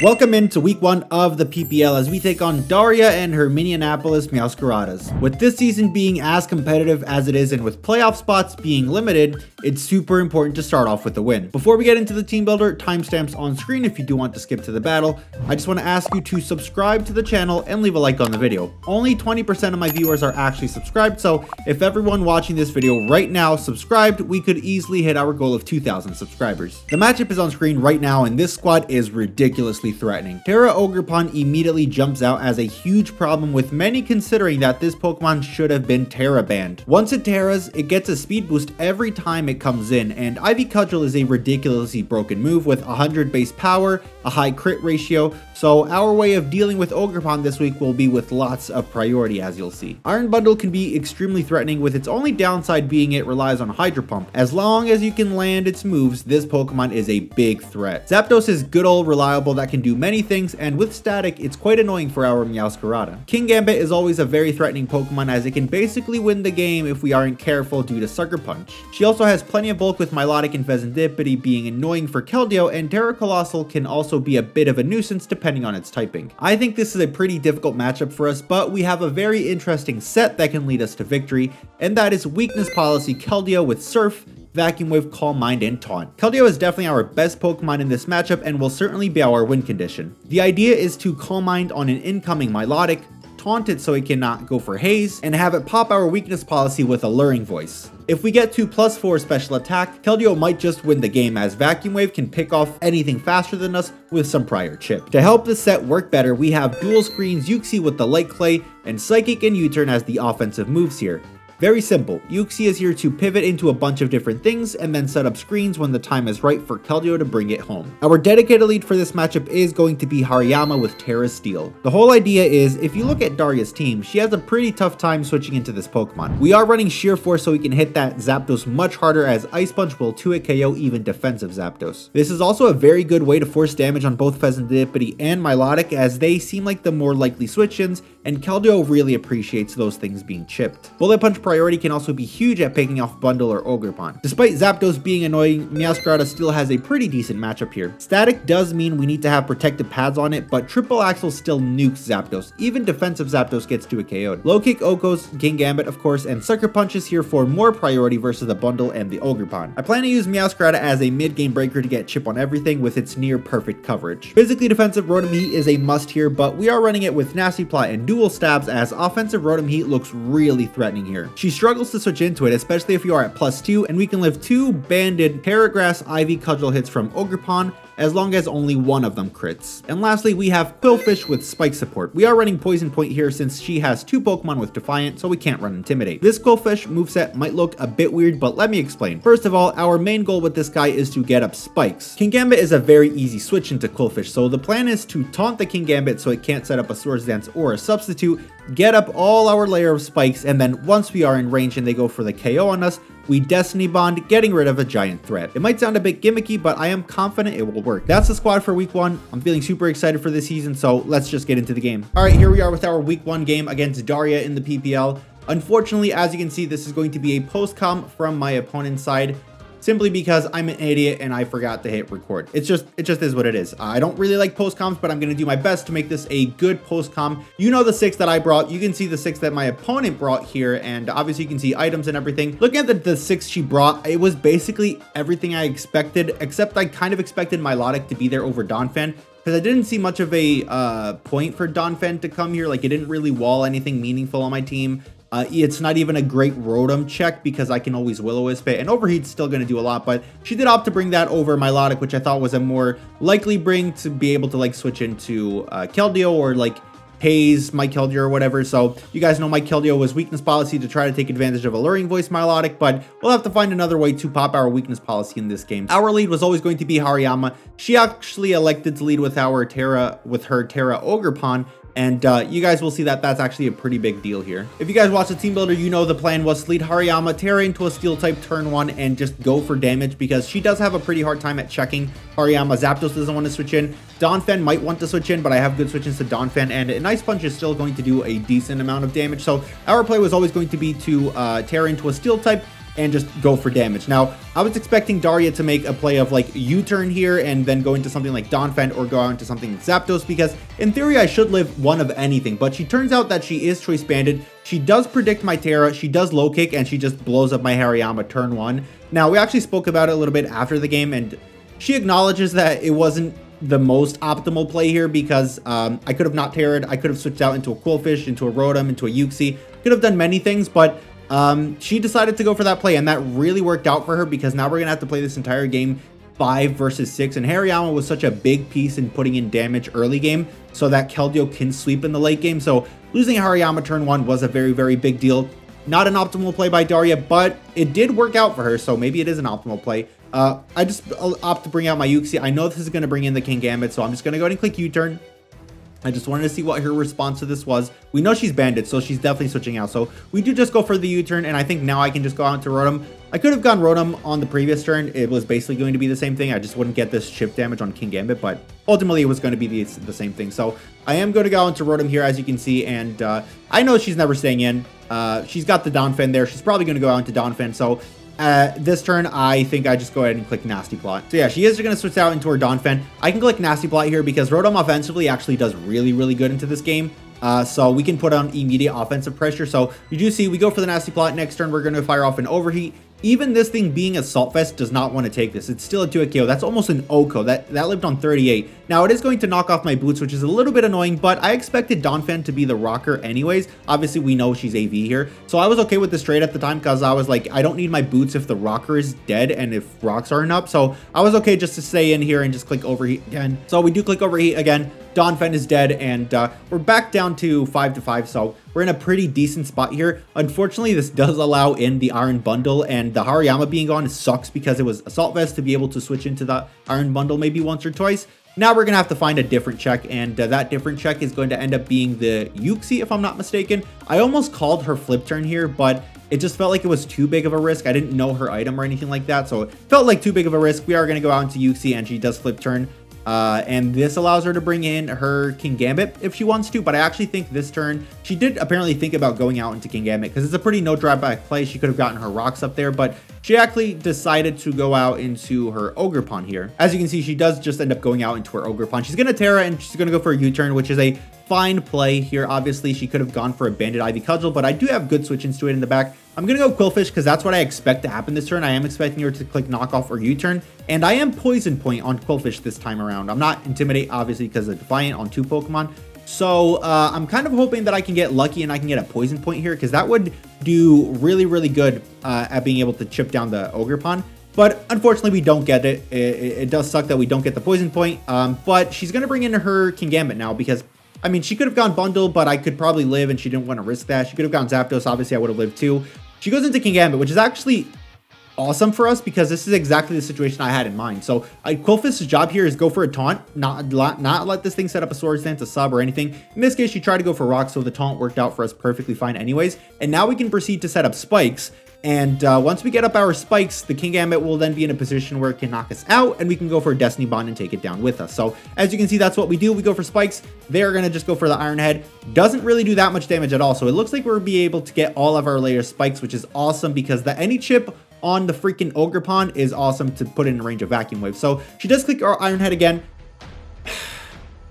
Welcome into week 1 of the PPL as we take on Daria and her Minneapolis Meowscaradas. With this season being as competitive as it is and with playoff spots being limited, it's super important to start off with a win. Before we get into the team builder, timestamps on screen if you do want to skip to the battle. I just want to ask you to subscribe to the channel and leave a like on the video. Only 20% of my viewers are actually subscribed, so if everyone watching this video right now subscribed, we could easily hit our goal of 2,000 subscribers. The matchup is on screen right now and this squad is ridiculously threatening. Tera Ogerpon immediately jumps out as a huge problem, with many considering that this Pokemon should have been Tera banned. Once it Teras, it gets a speed boost every time it comes in, and Ivy Cudgel is a ridiculously broken move with 100 base power, a high crit ratio, so our way of dealing with Ogerpon this week will be with lots of priority, as you'll see. Iron Bundle can be extremely threatening, with its only downside being it relies on Hydro Pump. As long as you can land its moves, this Pokemon is a big threat. Zapdos is good old reliable that can do many things, and with static, it's quite annoying for our Meowscarada. Kingambit is always a very threatening Pokemon as it can basically win the game if we aren't careful due to Sucker Punch. She also has plenty of bulk, with Milotic and Pheasantipity being annoying for Keldeo, and Tera Colossal can also be a bit of a nuisance depending on its typing. I think this is a pretty difficult matchup for us, but we have a very interesting set that can lead us to victory, and that is Weakness Policy Keldeo with Surf, Vacuum Wave, Calm Mind, and Taunt. Keldeo is definitely our best Pokemon in this matchup and will certainly be our win condition. The idea is to Calm Mind on an incoming Milotic, taunt it so it cannot go for Haze, and have it pop our Weakness Policy with Alluring Voice. If we get to +4 special attack, Keldeo might just win the game, as Vacuum Wave can pick off anything faster than us with some prior chip. To help this set work better, we have dual screens Uxie with the Light Clay, and Psychic and U-Turn as the offensive moves here. Very simple. Uxie is here to pivot into a bunch of different things and then set up screens when the time is right for Keldeo to bring it home. Our dedicated lead for this matchup is going to be Hariyama with Tera Steel. The whole idea is, if you look at Daria's team, she has a pretty tough time switching into this Pokemon. We are running Sheer Force so we can hit that Zapdos much harder, as Ice Punch will 2-hit KO even defensive Zapdos. This is also a very good way to force damage on both Pheasantipity and Milotic, as they seem like the more likely switch-ins, and Keldeo really appreciates those things being chipped. Bullet Punch priority can also be huge at picking off Bundle or Ogerpon. Despite Zapdos being annoying, Meowscarada still has a pretty decent matchup here. Static does mean we need to have protective pads on it, but Triple Axle still nukes Zapdos. Even defensive Zapdos gets 2-hit KO'd. Low Kick Okos, Kingambit of course, and Sucker Punch is here for more priority versus the Bundle and the Ogerpon. I plan to use Meowscarada as a mid-game breaker to get chip on everything with its near perfect coverage. Physically defensive Rotom Heat is a must here, but we are running it with Nasty Plot and Dual Stabs, as offensive Rotom Heat looks really threatening here. She struggles to switch into it, especially if you are at +2, and we can live 2 banded Paragrass Ivy Cudgel hits from Ogerpon, as long as only one of them crits. And lastly, we have Qwilfish with Spike support. We are running Poison Point here since she has 2 Pokemon with Defiant, so we can't run Intimidate. This Qwilfish moveset might look a bit weird, but let me explain. First of all, our main goal with this guy is to get up spikes. Kingambit is a very easy switch into Qwilfish, so the plan is to taunt the Kingambit so it can't set up a Swords Dance or a substitute, get up all our layer of spikes, and then once we are in range and they go for the KO on us, we Destiny Bond, getting rid of a giant threat. It might sound a bit gimmicky, but I am confident it will work. That's the squad for week 1. I'm feeling super excited for this season, so let's just get into the game. All right, here we are with our week 1 game against Daria in the PPL. Unfortunately, as you can see, this is going to be a post-com from my opponent's side, simply because I'm an idiot and I forgot to hit record. It just is what it is. I don't really like post-coms, but I'm going to do my best to make this a good post-com. You know the 6 that I brought. You can see the 6 that my opponent brought here, and obviously you can see items and everything. Looking at the 6 she brought, it was basically everything I expected, except I kind of expected Milotic to be there over Donphan, because I didn't see much of a point for Donphan to come here. Like, it didn't really wall anything meaningful on my team. It's not even a great Rotom check because I can always Will-O-Wisp it, and Overheat's still going to do a lot, but she did opt to bring that over Milotic, which I thought was a more likely bring to be able to like switch into Keldeo or like Haze my Keldeo or whatever. So you guys know my Keldeo was Weakness Policy to try to take advantage of Alluring Voice Milotic, but we'll have to find another way to pop our Weakness Policy in this game. Our lead was always going to be Hariyama. She actually elected to lead with our Tera, with her Tera Ogerpon, and you guys will see that that's actually a pretty big deal here. If you guys watch the team builder, you know the plan was to lead Hariyama, Tera into a Steel type turn 1, and just go for damage, because she does have a pretty hard time at checking Hariyama. Zapdos doesn't want to switch in. Donphan might want to switch in, but I have good switch-ins to Donphan, and an Ice Punch is still going to do a decent amount of damage. So our play was always going to be to Tera into a Steel type, and just go for damage. Now, I was expecting Daria to make a play of like U-turn here and then go into something like Donphan or go on to something like Zapdos, because in theory I should live one of anything, but she turns out that she is Choice Banded. She does predict my Tera, she does low kick, and she just blows up my Hariyama turn 1. Now, we actually spoke about it a little bit after the game, and she acknowledges that it wasn't the most optimal play here because I could have not Tera'd, I could have switched out into a Qwilfish, into a Rotom, into a Uxie, could have done many things, but she decided to go for that play, and that really worked out for her because now we're gonna have to play this entire game 5 versus 6, and Hariyama was such a big piece in putting in damage early game so that Keldeo can sweep in the late game. So losing Hariyama turn 1 was a very, very big deal. Not an optimal play by Daria, but it did work out for her, so maybe it is an optimal play. I just opt to bring out my Uxie. I know this is going to bring in the Kingambit, so I'm just going to go ahead and click U-turn. I just wanted to see what her response to this was. We know she's banded, so she's definitely switching out. So we do just go for the U-turn, and I think now I can just go out to Rotom. I could have gone Rotom on the previous turn. It was basically going to be the same thing. I just wouldn't get this chip damage on Kingambit, but ultimately it was going to be the same thing. So I am going to go into Rotom here, as you can see, and I know she's never staying in. She's got the Donphan there. She's probably going to go out into Donphan, so this turn, I think I just go ahead and click Nasty Plot. So yeah, she is going to switch out into her Donphan. I can click Nasty Plot here because Rotom offensively actually does really, really good into this game. So we can put on immediate offensive pressure. So you do see we go for the Nasty Plot. Next turn, we're going to fire off an Overheat. Even this thing being a Salt Vest does not want to take this. It's still a 2-hit KO. That's almost an OHKO. That lived on 38. Now, it is going to knock off my boots, which is a little bit annoying, but I expected Donphan to be the rocker anyways. Obviously, we know she's AV here. So I was okay with this trade at the time because I was like, I don't need my boots if the rocker is dead and if rocks aren't up. So I was okay just to stay in here and just click Overheat again. So we do click Overheat again. Donphan is dead, and we're back down to 5-5, so we're in a pretty decent spot here. Unfortunately, this does allow in the Iron Bundle, and the Hariyama being gone sucks because it was Assault Vest to be able to switch into the Iron Bundle maybe once or twice. Now we're going to have to find a different check, and that different check is going to end up being the Uxie, if I'm not mistaken. I almost called her Flip Turn here, but it just felt like it was too big of a risk. I didn't know her item or anything like that, so it felt like too big of a risk. We are going to go out into Uxie, and she does Flip Turn. And this allows her to bring in her Kingambit if she wants to, but I actually think this turn, she did apparently think about going out into Kingambit because it's a pretty no drawback play. She could have gotten her rocks up there, but she actually decided to go out into her Ogerpon here. As you can see, she does just end up going out into her Ogerpon. She's going to Tera and she's going to go for a U-turn, which is a fine play here. Obviously, she could have gone for a Banded Ivy Cudgel, but I do have good switch-ins to it in the back. I'm going to go Qwilfish because that's what I expect to happen this turn. I am expecting her to click Knockoff or U-turn, and I am Poison Point on Qwilfish this time around. I'm not Intimidate, obviously, because of Defiant on 2 Pokemon. So I'm kind of hoping that I can get lucky and I can get a Poison Point here because that would do really, really good at being able to chip down the Ogerpon. But unfortunately, we don't get it. It does suck that we don't get the Poison Point, but she's going to bring in her Kingambit now because I mean, she could have gone Bundle, but I could probably live, and she didn't want to risk that. She could have gone Zapdos. Obviously, I would have lived too. She goes into Kingambit, which is actually awesome for us because this is exactly the situation I had in mind. So Qwilfish's job here is go for a taunt, not let this thing set up a Swords Dance, a sub, or anything. In this case, she tried to go for rocks, so the taunt worked out for us perfectly fine anyways. And now we can proceed to set up spikes. And once we get up our spikes, the Kingambit will then be in a position where it can knock us out, and we can go for a Destiny Bond and take it down with us. So as you can see, that's what we do. We go for spikes. They're going to just go for the Iron Head. Doesn't really do that much damage at all. So it looks like we'll be able to get all of our layer spikes, which is awesome because the any chip on the freaking Ogerpon is awesome to put in range of Vacuum Wave. So she does click our Iron Head again.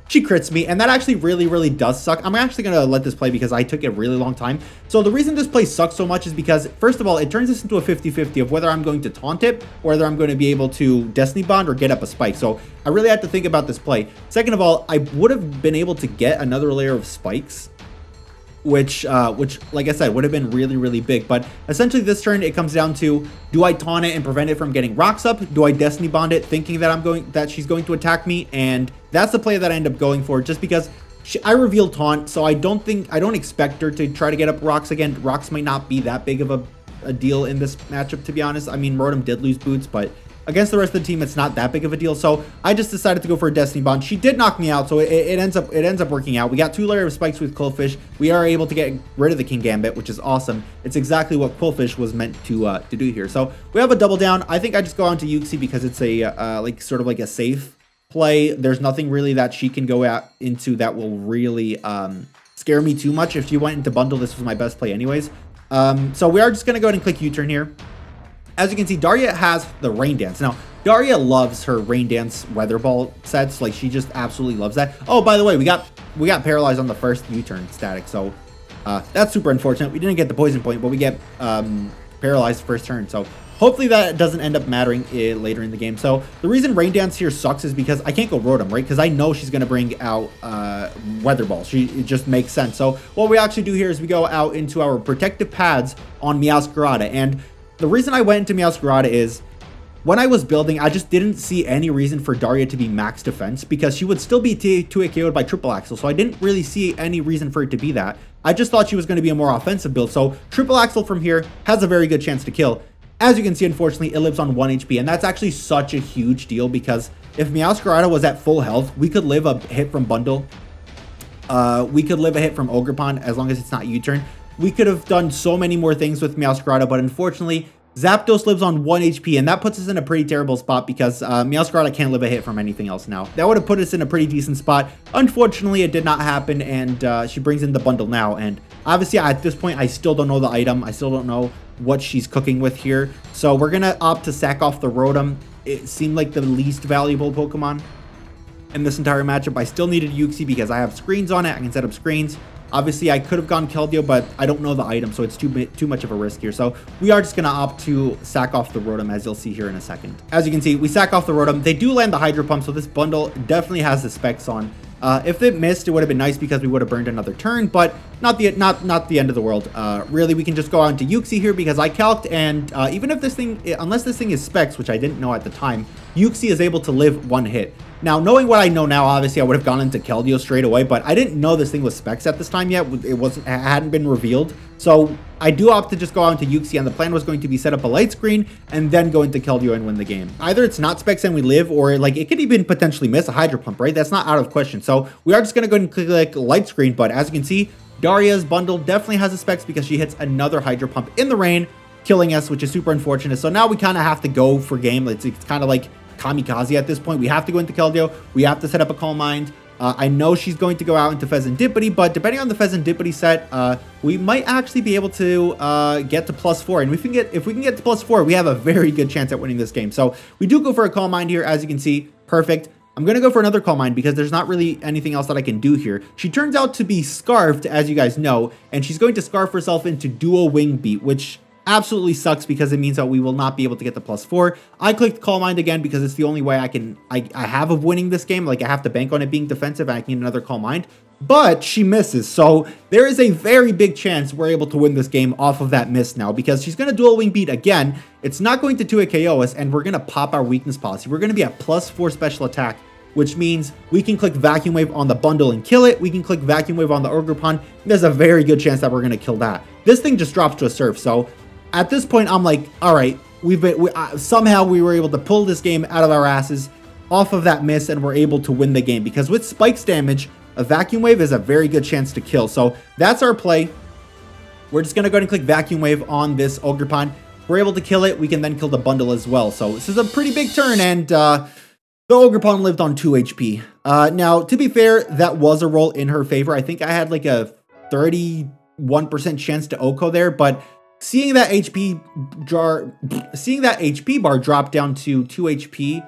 She crits me, and that actually really, really does suck. I'm actually going to let this play because I took a really long time. So the reason this play sucks so much is because, first of all, it turns this into a 50-50 of whether I'm going to taunt it or whether I'm going to be able to Destiny Bond or get up a spike. So I really had to think about this play. Second of all, I would have been able to get another layer of spikes, which like I said, would have been really, really big. But essentially this turn, it comes down to, do I taunt it and prevent it from getting rocks up? Do I Destiny Bond it thinking that she's going to attack me? And that's the play that I end up going for just because I revealed taunt. So I don't expect her to try to get up rocks again. Rocks might not be that big of a deal in this matchup, to be honest. I mean, Rotom did lose boots, but against the rest of the team, it's not that big of a deal. So I just decided to go for a Destiny Bond. She did knock me out, so it ends up working out. We got 2 layers of spikes with Qwilfish. We are able to get rid of the Kingambit, which is awesome. It's exactly what Qwilfish was meant to do here. So we have a double down. I think I just go on to Uxie because it's a like sort of like a safe play. There's nothing really that she can go out into that will really scare me too much. If she went into Bundle, this was my best play anyways. So we are just gonna go ahead and click U-turn here. As you can see, Daria has the Rain Dance. Now, Daria loves her Rain Dance Weather Ball sets. Like, she just absolutely loves that. Oh, by the way, we got paralyzed on the first U-turn static, so that's super unfortunate. We didn't get the poison point, but we get paralyzed first turn, so hopefully that doesn't end up mattering later in the game. So the reason Rain Dance here sucks is because I can't go Rotom, right? Because I know she's going to bring out Weather Ball. It just makes sense. So what we actually do here is we go out into our protective pads on Meowscarada. And the reason I went into Meowscarada is when I was building, I just didn't see any reason for Daria to be max defense because she would still be 2-hit KO'd by Triple Axel. So I didn't really see any reason for it to be that. I just thought she was going to be a more offensive build. So Triple Axel from here has a very good chance to kill. As you can see, unfortunately, it lives on 1 HP, and that's actually such a huge deal because if Meowscarada was at full health, we could live a hit from Bundle. We could live a hit from Ogerpon as long as it's not U-turn. We could have done so many more things with Meowscarada, but unfortunately, Zapdos lives on 1 HP, and that puts us in a pretty terrible spot because Meowscarada can't live a hit from anything else now. That would have put us in a pretty decent spot. Unfortunately, it did not happen, and she brings in the Bundle now. And obviously, at this point, I still don't know the item. I still don't know what she's cooking with here. So we're going to opt to sack off the Rotom. It seemed like the least valuable Pokemon in this entire matchup. I still needed Uxie because I have screens on it. I can set up screens. Obviously, I could have gone Keldeo, but I don't know the item, so it's too much of a risk here. So we are just going to opt to sack off the Rotom, as you'll see here in a second. As you can see, we sack off the Rotom. They do land the Hydro Pump, so this Bundle definitely has the specs on. If it missed, it would have been nice because we would have burned another turn, but not the end of the world. Really, we can just go on to Uxie here because I calced, and even if this thing, unless this thing is specs, which I didn't know at the time, Uxie is able to live 1 hit. Now, knowing what I know now, obviously I would have gone into Keldeo straight away, but I didn't know this thing was specs at this time yet. It hadn't been revealed. So I do opt to just go on to Uxie, and the plan was going to be set up a light screen and then go into Keldeo and win the game. Either it's not specs and we live, or like it could even potentially miss a Hydro Pump, right? That's not out of question. So we are just going to go and click light screen, but as you can see, Daria's Bundle definitely has the specs because she hits another Hydro Pump in the rain, killing us, which is super unfortunate. So now we kind of have to go for game. It's kind of like kamikaze at this point. We have to go into Keldeo. We have to set up a Calm Mind. I know she's going to go out into Pheasantipity, but depending on the Pheasantipity set, we might actually be able to get to +4. And if we can get to +4, we have a very good chance at winning this game. So we do go for a Calm Mind here, as you can see. Perfect. I'm going to go for another Calm Mind because there's not really anything else that I can do here. She turns out to be Scarfed, as you guys know, and she's going to Scarf herself into Dual Wing Beat, which absolutely sucks because it means that we will not be able to get the +4. I clicked Calm Mind again because it's the only way I have of winning this game. Like, I have to bank on it being defensive and I can get another Calm Mind. But she misses, so there is a very big chance we're able to win this game off of that miss now because she's going to Dual Wing Beat again. It's not going to 2-hit KO us, and we're going to pop our weakness policy. We're going to be at +4 special attack, which means we can click Vacuum Wave on the Bundle and kill it. We can click Vacuum Wave on the Ogerpon. There's a very good chance that we're going to kill that. This thing just drops to a Surf, so at this point, I'm like, all right, somehow we were able to pull this game out of our asses off of that miss, and we're able to win the game because with Spike's damage, a Vacuum Wave is a very good chance to kill. So that's our play. We're just going to go ahead and click Vacuum Wave on this Ogerpon. We're able to kill it. We can then kill the Bundle as well. So this is a pretty big turn, and the Ogerpon lived on 2 HP. Now, to be fair, that was a roll in her favor. I think I had like a 31% chance to OHKO there, but seeing that HP bar drop down to 2 HP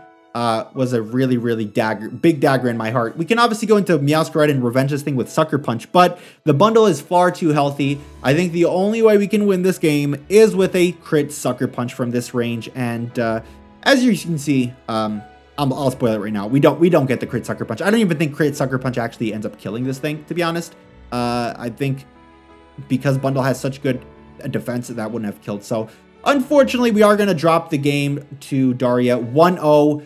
was a really, really big dagger in my heart. We can obviously go into Meowscarada and revenge this thing with Sucker Punch, but the Bundle is far too healthy. I think the only way we can win this game is with a crit Sucker Punch from this range, and as you can see, I'll spoil it right now. We don't get the crit Sucker Punch. I don't even think crit Sucker Punch actually ends up killing this thing, to be honest. I think because Bundle has such good defense, that wouldn't have killed. So unfortunately, we are going to drop the game to Daria 1-0.